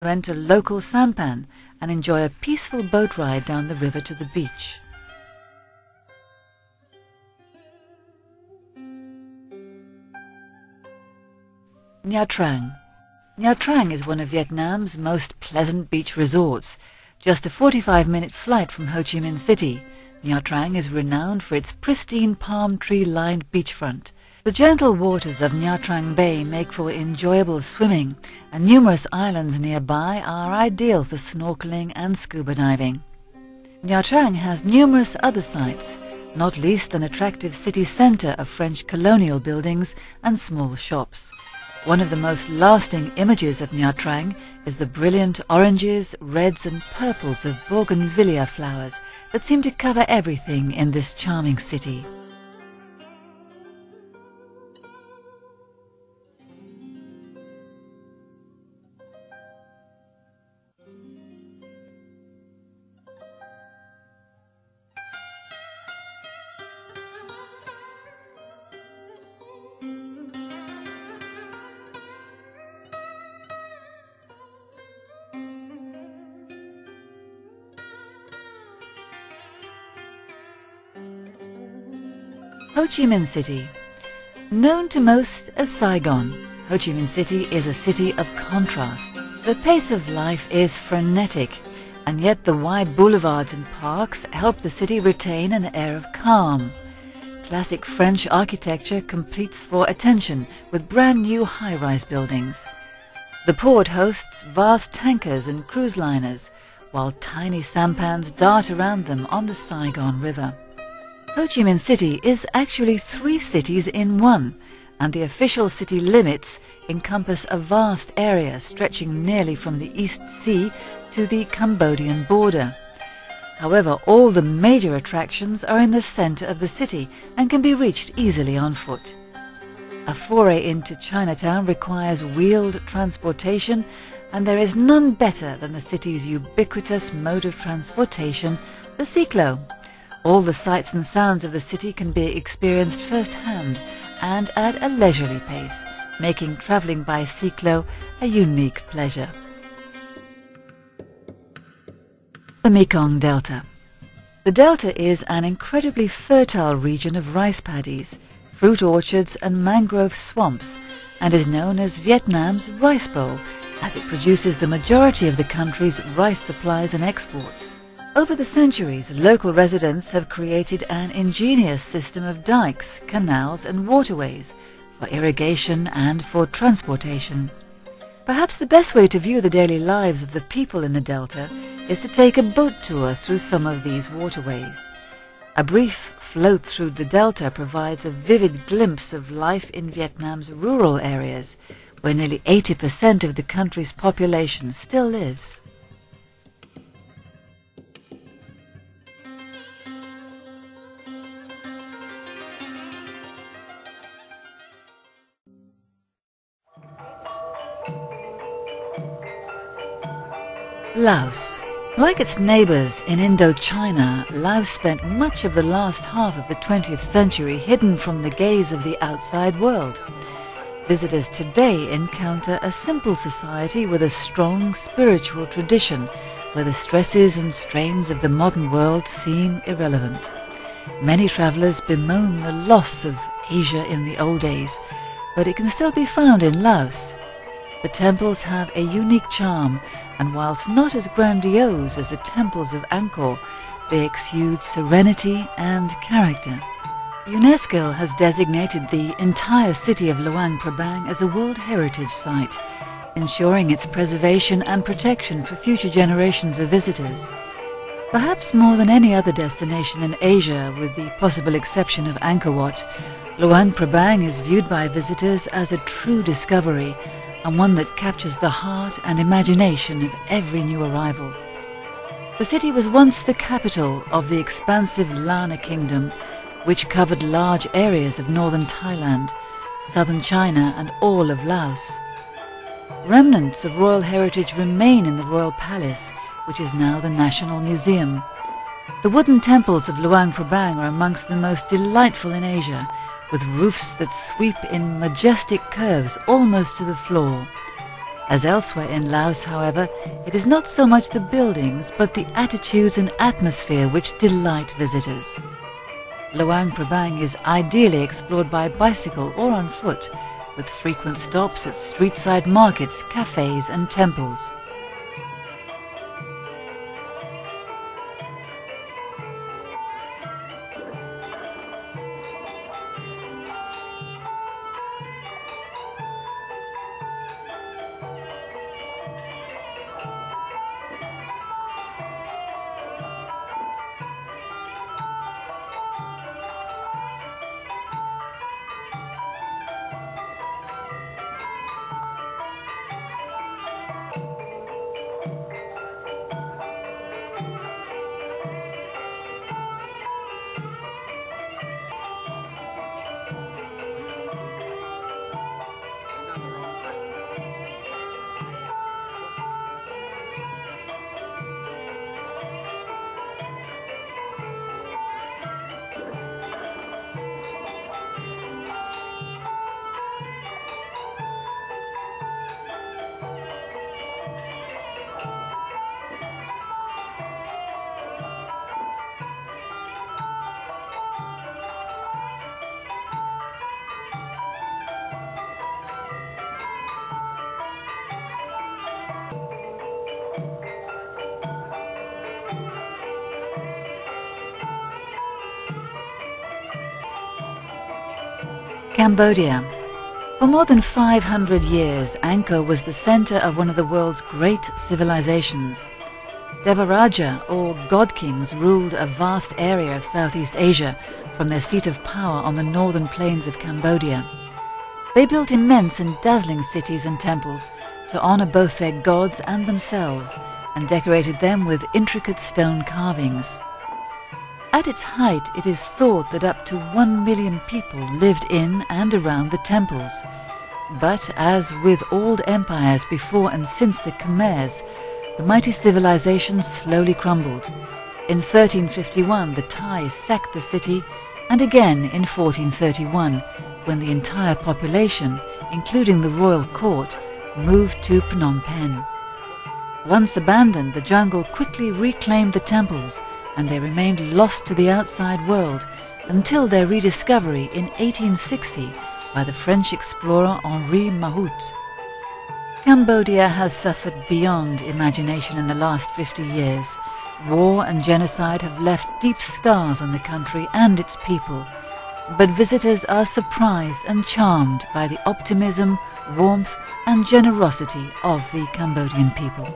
rent a local sampan and enjoy a peaceful boat ride down the river to the beach. Nha Trang. Nha Trang is one of Vietnam's most pleasant beach resorts. Just a 45-minute flight from Ho Chi Minh City, Nha Trang is renowned for its pristine palm tree-lined beachfront. The gentle waters of Nha Trang Bay make for enjoyable swimming, and numerous islands nearby are ideal for snorkeling and scuba diving. Nha Trang has numerous other sites, not least an attractive city centre of French colonial buildings and small shops. One of the most lasting images of Nha Trang is the brilliant oranges, reds and purples of bougainvillea flowers that seem to cover everything in this charming city. Ho Chi Minh City. Known to most as Saigon, Ho Chi Minh City is a city of contrast. The pace of life is frenetic, and yet the wide boulevards and parks help the city retain an air of calm. Classic French architecture competes for attention with brand new high-rise buildings. The port hosts vast tankers and cruise liners, while tiny sampans dart around them on the Saigon River. Ho Chi Minh City is actually 3 cities in one, and the official city limits encompass a vast area stretching nearly from the East Sea to the Cambodian border. However, all the major attractions are in the center of the city and can be reached easily on foot. A foray into Chinatown requires wheeled transportation, and there is none better than the city's ubiquitous mode of transportation, the cyclo. All the sights and sounds of the city can be experienced firsthand and at a leisurely pace, making travelling by cyclo a unique pleasure. The Mekong Delta. The delta is an incredibly fertile region of rice paddies, fruit orchards and mangrove swamps, and is known as Vietnam's Rice Bowl, as it produces the majority of the country's rice supplies and exports. Over the centuries, local residents have created an ingenious system of dikes, canals and waterways for irrigation and for transportation. Perhaps the best way to view the daily lives of the people in the delta is to take a boat tour through some of these waterways. A brief float through the delta provides a vivid glimpse of life in Vietnam's rural areas, where nearly 80% of the country's population still lives. Laos. Like its neighbours in Indochina, Laos spent much of the last half of the 20th century hidden from the gaze of the outside world. Visitors today encounter a simple society with a strong spiritual tradition, where the stresses and strains of the modern world seem irrelevant. Many travellers bemoan the loss of Asia in the old days, but it can still be found in Laos. The temples have a unique charm, and whilst not as grandiose as the temples of Angkor, they exude serenity and character. UNESCO has designated the entire city of Luang Prabang as a World Heritage Site, ensuring its preservation and protection for future generations of visitors. Perhaps more than any other destination in Asia, with the possible exception of Angkor Wat, Luang Prabang is viewed by visitors as a true discovery, and one that captures the heart and imagination of every new arrival. The city was once the capital of the expansive Lana Kingdom, which covered large areas of northern Thailand, southern China and all of Laos. Remnants of royal heritage remain in the royal palace, which is now the National Museum. The wooden temples of Luang Prabang are amongst the most delightful in Asia, with roofs that sweep in majestic curves almost to the floor. As elsewhere in Laos, however, it is not so much the buildings but the attitudes and atmosphere which delight visitors. Luang Prabang is ideally explored by bicycle or on foot, with frequent stops at street-side markets, cafes and temples. Cambodia. For more than 500 years, Angkor was the center of one of the world's great civilizations. Devaraja, or God Kings, ruled a vast area of Southeast Asia from their seat of power on the northern plains of Cambodia. They built immense and dazzling cities and temples to honor both their gods and themselves, and decorated them with intricate stone carvings. At its height, it is thought that up to 1 million people lived in and around the temples. But as with all empires before and since the Khmers, the mighty civilization slowly crumbled. In 1351, the Thais sacked the city, and again in 1431, when the entire population, including the royal court, moved to Phnom Penh. Once abandoned, the jungle quickly reclaimed the temples, and they remained lost to the outside world until their rediscovery in 1860 by the French explorer Henri Mahout. Cambodia has suffered beyond imagination in the last 50 years. War and genocide have left deep scars on the country and its people, but visitors are surprised and charmed by the optimism, warmth and generosity of the Cambodian people.